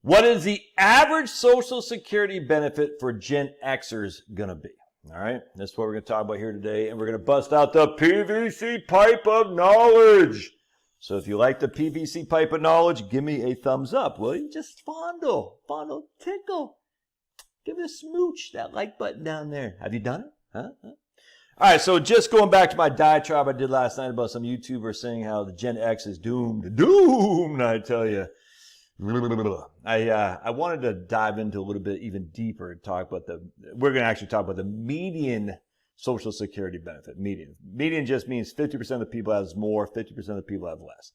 What is the average Social Security benefit for Gen Xers going to be? All right, that's what we're going to talk about here today, and we're going to bust out the PVC pipe of knowledge. So if you like the PVC pipe of knowledge, give me a thumbs up, will you? Just fondle, tickle. Give it a smooch, that like button down there. Have you done it? Huh? All right, so just going back to my diatribe I did last night about some YouTubers saying how the Gen X is doomed. Doomed, I tell you. I wanted to dive into a little bit even deeper and talk about we're going to actually talk about the median Social Security benefit. Median just means 50% of the people has more, 50% of the people have less.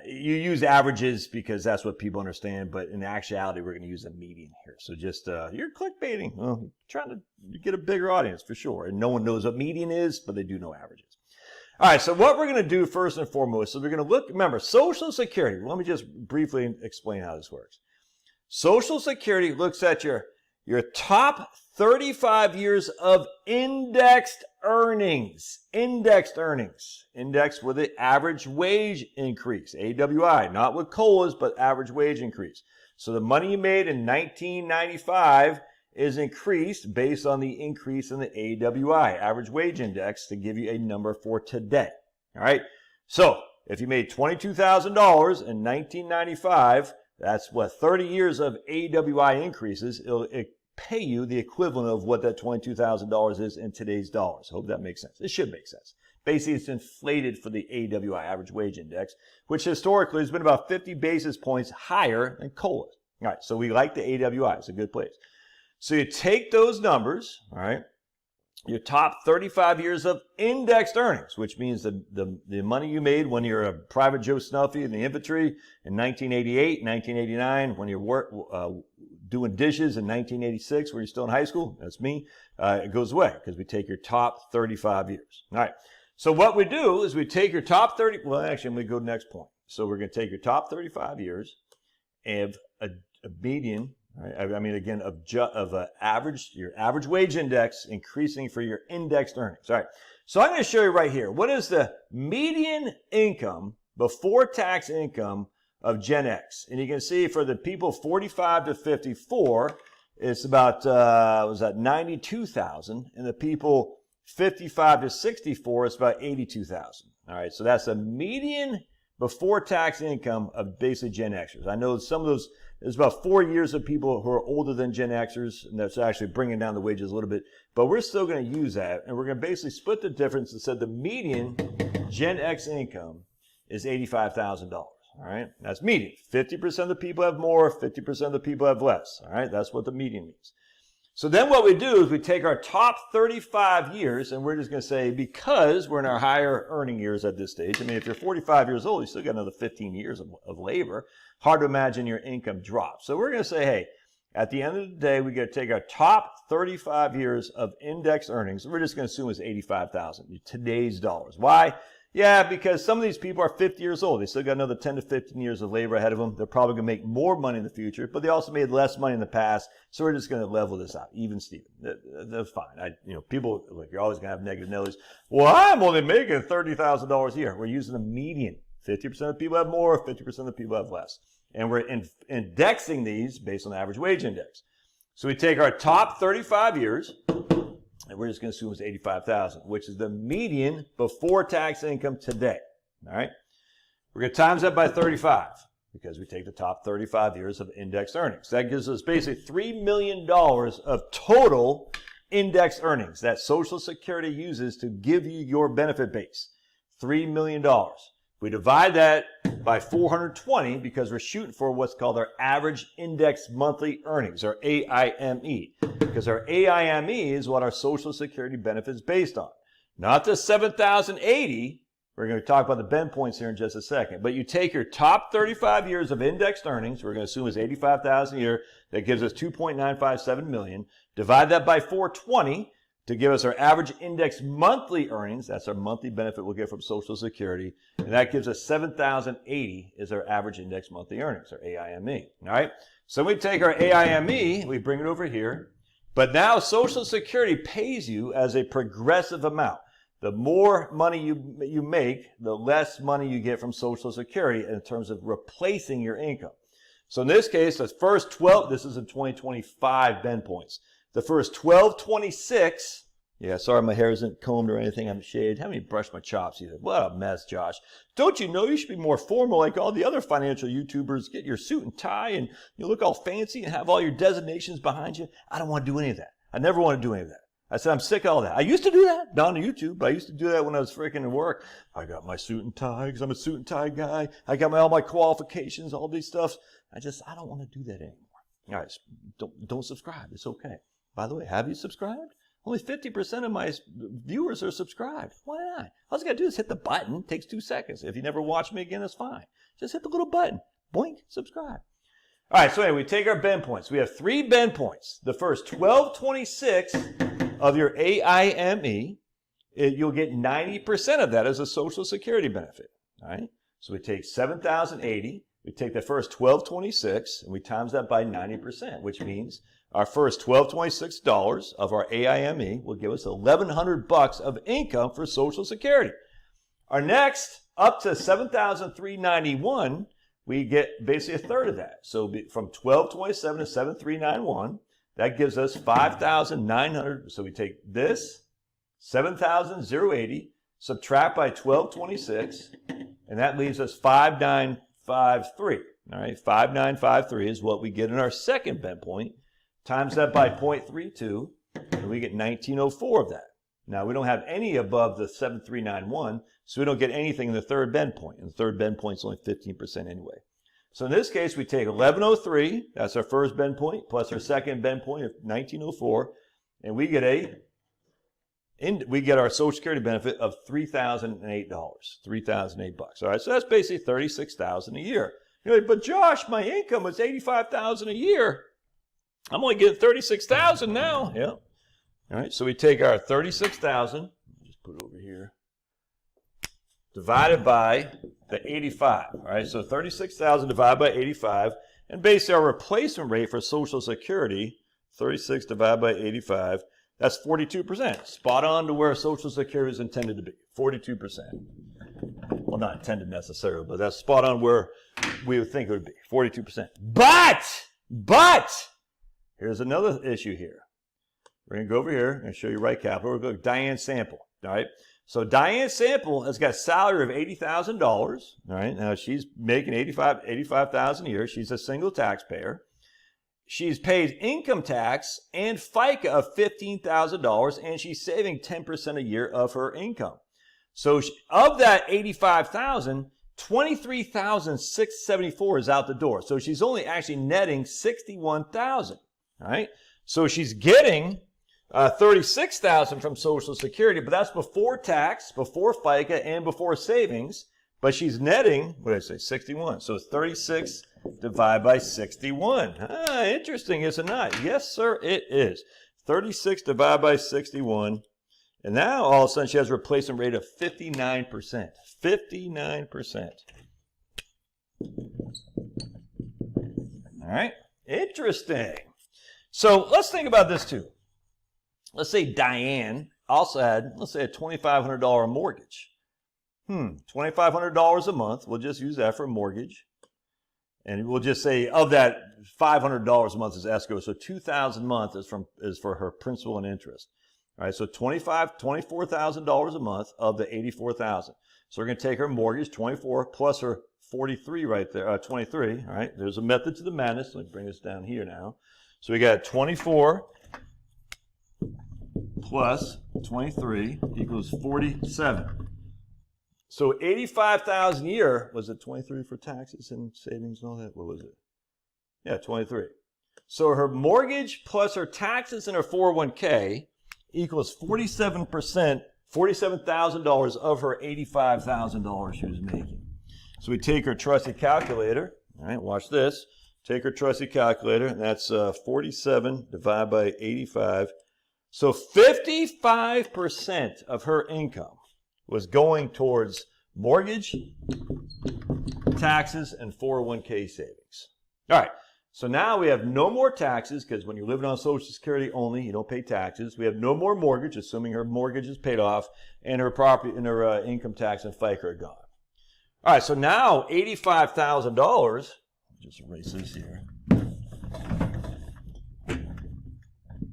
You use averages because that's what people understand, but in actuality, we're going to use a median here. So just, you're clickbaiting. Well, you're trying to get a bigger audience for sure. And no one knows what median is, but they do know averages. All right, so what we're going to do first and foremost, so we're going to look, remember, Social Security. Let me just briefly explain how this works. Social Security looks at your top 35 years of indexed earnings. Indexed earnings. Indexed with the average wage increase, AWI, not with COLAs, but average wage increase. So the money you made in 1995 is increased based on the increase in the AWI, average wage index, to give you a number for today. All right. So if you made $22,000 in 1995, that's what 30 years of AWI increases. It'll pay you the equivalent of what that $22,000 is in today's dollars. Hope that makes sense. It should make sense. Basically, it's inflated for the AWI, average wage index, which historically has been about 50 basis points higher than COLA. All right, so we like the AWI. It's a good place. So you take those numbers, all right, your top 35 years of indexed earnings, which means the money you made when you're a private Joe Snuffy in the infantry in 1988, 1989, when you're doing dishes in 1986 when you're still in high school, that's me, it goes away because we take your top 35 years. All right, so what we do is we take your top 30, well, actually, I'm going to go to the next point. So we're going to take your top 35 years of a median, right? I mean, again, of your average wage index increasing for your indexed earnings. All right, so I'm going to show you right here. What is the median income before tax income of Gen X? And you can see for the people 45 to 54, it's about, was that 92,000, and the people 55 to 64, it's about 82,000. All right, so that's a median before tax income of basically Gen Xers. I know some of those, there's about 4 years of people who are older than Gen Xers, and that's actually bringing down the wages a little bit, but we're still going to use that, and we're going to basically split the difference and said the median Gen X income is $85,000. All right, that's median. 50% of the people have more, 50% of the people have less. All right, that's what the median means. So then what we do is we take our top 35 years, and we're just going to say, because we're in our higher earning years at this stage, I mean, if you're 45 years old, you still got another 15 years of labor. Hard to imagine your income drops. So we're going to say, hey, at the end of the day, we got to take our top 35 years of indexed earnings. We're just going to assume it's 85,000, today's dollars. Why? Yeah, because some of these people are 50 years old. They still got another 10 to 15 years of labor ahead of them. They're probably going to make more money in the future, but they also made less money in the past. So we're just going to level this out, even Steven. That's fine. People, look, you're always going to have negative Nellies. Well, I'm only making $30,000 a year. We're using the median. 50% of people have more, 50% of the people have less. And we're indexing these based on the average wage index. So we take our top 35 years, and we're just going to assume it's 85,000, which is the median before tax income today. All right. We're going to times that by 35 because we take the top 35 years of indexed earnings. That gives us basically $3 million of total indexed earnings that Social Security uses to give you your benefit base. $3 million. We divide that by 420 because we're shooting for what's called our average index monthly earnings, or AIME, because our AIME is what our Social Security benefit is based on. Not the 7,080. We're going to talk about the bend points here in just a second. But you take your top 35 years of indexed earnings, we're going to assume it's 85,000 a year. That gives us 2.957 million. Divide that by 420. To give us our average index monthly earnings. That's our monthly benefit we'll get from Social Security. And that gives us 7,080 is our average index monthly earnings, our AIME. All right. So we take our AIME, we bring it over here. But now Social Security pays you as a progressive amount. The more money you make, the less money you get from Social Security in terms of replacing your income. So in this case, the first 12, this is in 2025 bend points. The first 1226, yeah, sorry my hair isn't combed or anything, I'm shaved. Haven't even brushed my chops either. What a mess, Josh. Don't you know you should be more formal like all the other financial YouTubers? Get your suit and tie and you look all fancy and have all your designations behind you. I don't want to do any of that. I never want to do any of that. I said, I'm sick of all that. I used to do that, not on YouTube, but I used to do that when I was freaking at work. I got my suit and tie because I'm a suit and tie guy. I got all my qualifications, all these stuff. I don't want to do that anymore. All right, don't subscribe. It's okay. By the way, have you subscribed? Only 50% of my viewers are subscribed. Why not? All you got to do is hit the button. It takes 2 seconds. If you never watch me again, that's fine. Just hit the little button. Boink, subscribe. All right, so anyway, we take our bend points. We have 3 bend points. The first 1226 of your AIME, you'll get 90% of that as a Social Security benefit. All right, so we take 7,080. We take the first 1226 and we times that by 90%, which means our first $1,226 of our AIME will give us $1,100 of income for Social Security. Our next, up to $7,391, we get basically a third of that. So from 1227 to 7,391, that gives us 5,900. So we take this 7,080, subtract by 1226, and that leaves us 5,953. All right, 5,953 is what we get in our second bend point. Times that by 0.32, and we get 1,904 of that. Now, we don't have any above the 7,391, so we don't get anything in the third bend point. And the third bend point is only 15% anyway. So in this case, we take 1,103, that's our first bend point, plus our second bend point of 1,904, and we get our Social Security benefit of $3,008, $3,008. All right, so that's basically $36,000 a year. You're like, but Josh, my income was $85,000 a year. I'm only getting $36,000 now. Yeah. All right, so we take our $36,000, just put it over here, divided by the 85. All right, so $36,000 divided by 85, and basically our replacement rate for Social Security, 36 divided by 85, that's 42%. Spot on to where Social Security is intended to be, 42%. Well, not intended necessarily, but that's spot on where we would think it would be, 42%. But, here's another issue here. We're going to go over here and show you right capital. We're going to go to Diane Sample. All right. So Diane Sample has got a salary of $80,000. All right. Now she's making $85,000 a year. She's a single taxpayer. She's paid income tax and FICA of $15,000, and she's saving 10% a year of her income. So of that $85,000, $23,674 is out the door. So she's only actually netting $61,000. All right. So she's getting $36,000 from Social Security, but that's before tax, before FICA, and before savings. But she's netting, what did I say, 61. So 36 divided by 61. Interesting, is it not? Yes, sir, it is. 36 divided by 61. And now, all of a sudden, she has a replacement rate of 59%. 59%. All right, interesting. So let's think about this too. Let's say Diane also had, let's say, a $2,500 mortgage. $2,500 a month. We'll just use that for a mortgage. And we'll just say of that, $500 a month is escrow. So $2,000 a month is for her principal and interest. All right, so $24,000 a month of the $84,000. So we're going to take her mortgage, 24, plus her 43 right there, 23. All right, there's a method to the madness. Let me bring this down here now. So we got 24 plus 23 equals 47. So $85,000 a year, was it 23 for taxes and savings and all that? What was it? Yeah, 23. So her mortgage plus her taxes and her 401k equals 47%, $47,000 of her $85,000 she was making. So we take her trusty calculator. All right, watch this. Take her trusty calculator, and that's 47 divided by 85. So 55% of her income was going towards mortgage, taxes, and 401k savings. All right, so now we have no more taxes, because when you're living on Social Security only, you don't pay taxes. We have no more mortgage, assuming her mortgage is paid off, and her property and her income tax and FICA are gone. All right, so now $85,000, just erase this here.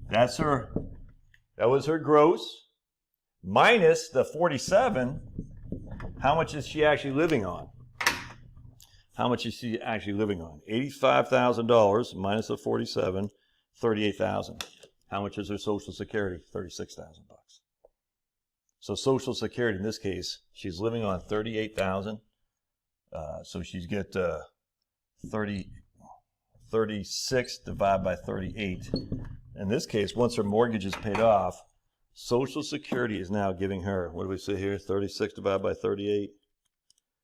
That's her, that was her gross, minus the 47. How much is she actually living on? How much is she actually living on? $85,000 minus the 47, 38,000. How much is her Social Security? 36,000 bucks. So Social Security in this case, she's living on 38,000. So she's get 36 divided by 38. In this case, once her mortgage is paid off, Social Security is now giving her, what do we say here? 36 divided by 38.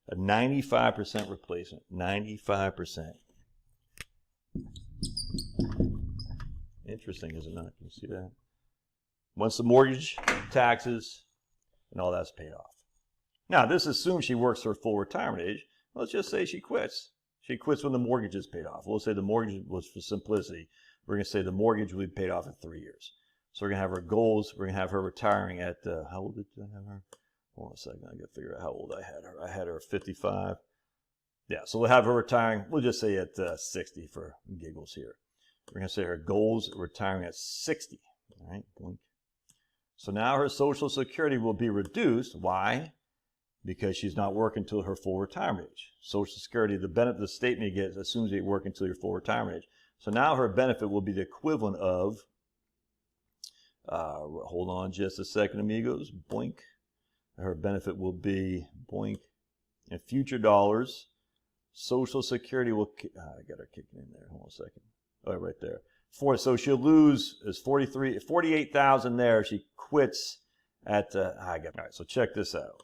A 95% replacement. 95%. Interesting, is it not? Can you see that? Once the mortgage, taxes, and all that's paid off. Now, this assumes she works her full retirement age. Let's just say she quits. She quits when the mortgage is paid off. We'll say the mortgage was, for simplicity, we're going to say the mortgage will be paid off in 3 years. So we're going to have her goals. We're going to have her retiring at, how old did I have her? Hold on a second. I got to figure out how old I had her. I had her at 55. Yeah, so we'll have her retiring, we'll just say at 60 for giggles here. We're going to say her goals retiring at 60. All right, blink. So now her Social Security will be reduced. Why? Because she's not working until her full retirement age. Social Security, the benefit the statement you get assumes you work until your full retirement age. So now her benefit will be the equivalent of, hold on just a second, amigos, boink. Her benefit will be, boink, in future dollars, Social Security will, I got her kicking in there, hold on a second. Oh, right there. So she'll lose, is 48,000 there. She quits at, all right, so check this out.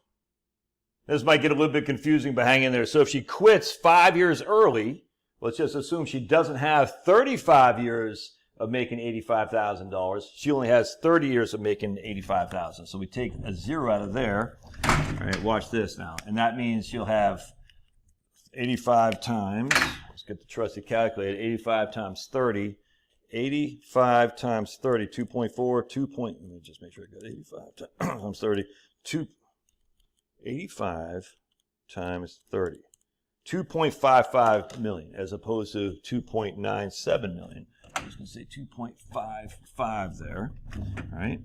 This might get a little bit confusing, but hang in there. So if she quits 5 years early, let's just assume she doesn't have 35 years of making $85,000. She only has 30 years of making $85,000. So we take a zero out of there. All right, watch this now. And that means she'll have 85 times, let's get the trusty calculator, 85 times 30. 85 times 30, 2.4, 2 point, let me just make sure I got 85 times 30. 85 times 30. 2.55 million as opposed to 2.97 million. I'm just going to say 2.55 there. All right.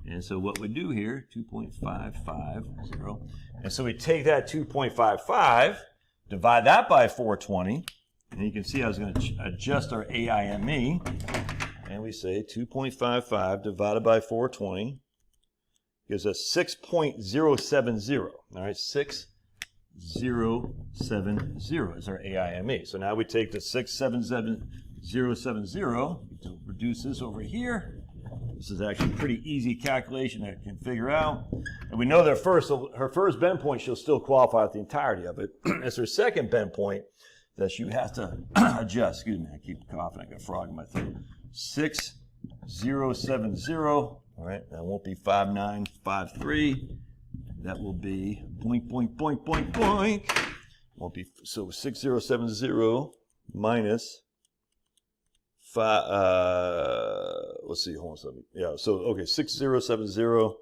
And so what we do here, 2.550. And so we take that 2.55, divide that by 420. And you can see I was going to adjust our AIME. And we say 2.55 divided by 420 gives us 6.070. All right, 6.070 is our AIME. So now we take the 6.77070 to reduce this over here. This is actually a pretty easy calculation that I can figure out. And we know that her first bend point, she'll still qualify with the entirety of it. It's her second bend point that she has to adjust. Excuse me, I keep coughing. I got a frog in my throat. 6.070. All right, that won't be 5953. That will be boink, boink, boink, boink, boink. Won't be, so 6.070 minus 5, let's see, hold on a second. Yeah, so, okay, 6.070,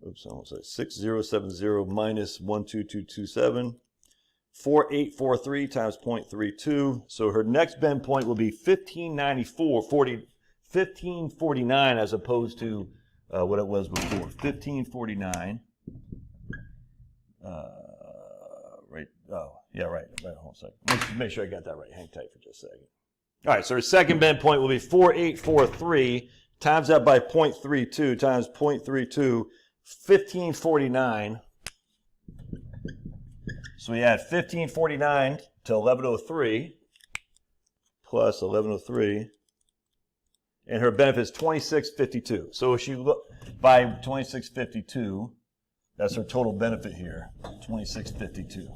oops, I won't say 6.070 minus 12227. 4843 times 0.32. So her next bend point will be 1549 as opposed to what it was before. 1549. Right. Oh, yeah, right. Hold on a second. Let's make sure I got that right. Hang tight for just a second. All right. So her second bend point will be 4843 times that by 0.32 times 0.32, 1549. So we add 1549 to 1103 plus 1103, and her benefit is 2652. So if she look by 2652, that's her total benefit here, 2652.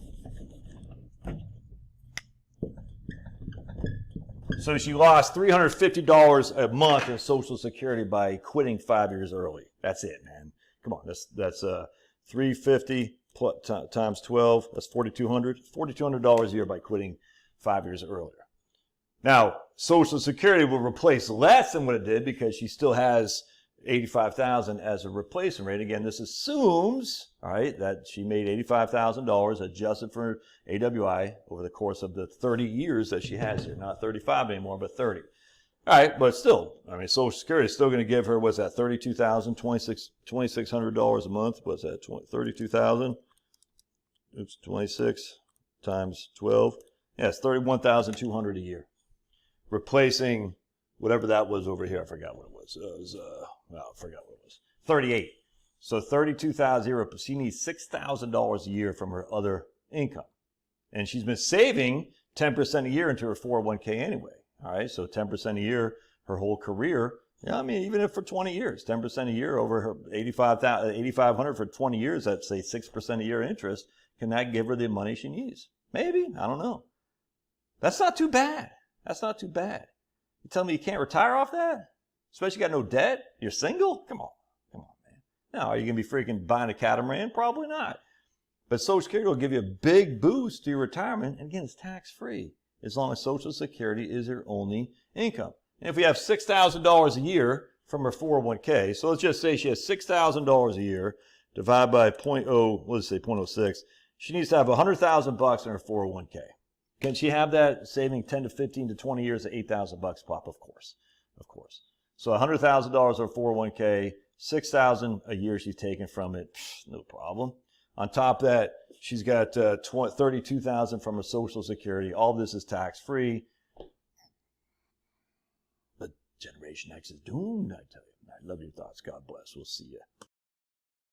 So she lost $350 a month in Social Security by quitting 5 years early. That's it, man. Come on, that's $350 times 12, that's $4,200. $4,200 a year by quitting 5 years earlier. Now, Social Security will replace less than what it did because she still has $85,000 as a replacement rate. Again, this assumes, all right, that she made $85,000 adjusted for AWI over the course of the 30 years that she has here. Not 35 anymore, but 30. All right, but still, I mean, Social Security is still going to give her, what's that, $32,000, $2,600 a month. What's that, 32,000? Oops, 26 times 12. Yeah, it's $31,200 a year. Replacing whatever that was over here. I forgot what it was. I forgot what it was. 38. So 32,000 a year. She needs $6,000 a year from her other income. And she's been saving 10% a year into her 401k anyway. All right, so 10% a year her whole career. Yeah, I mean, even if for 20 years, 10% a year over her $8,500 for 20 years, that's say 6% a year interest. Can that give her the money she needs? Maybe. I don't know. That's not too bad. That's not too bad. You tell me you can't retire off that? Especially you got no debt? You're single? Come on, man. Now, are you going to be freaking buying a catamaran? Probably not. But Social Security will give you a big boost to your retirement. And again, it's tax-free as long as Social Security is your only income. And if we have $6,000 a year from her 401k, so let's just say she has $6,000 a year, divide by 0.06, she needs to have $100,000 in her 401k. Can she have that saving 10 to 15 to 20 years at $8,000 pop? Of course. Of course. So $100,000 or 401k, $6,000 a year she's taken from it, no problem. On top of that, she's got $32,000 from her Social Security. All this is tax-free. But Generation X is doomed, I tell you. I love your thoughts. God bless. We'll see you.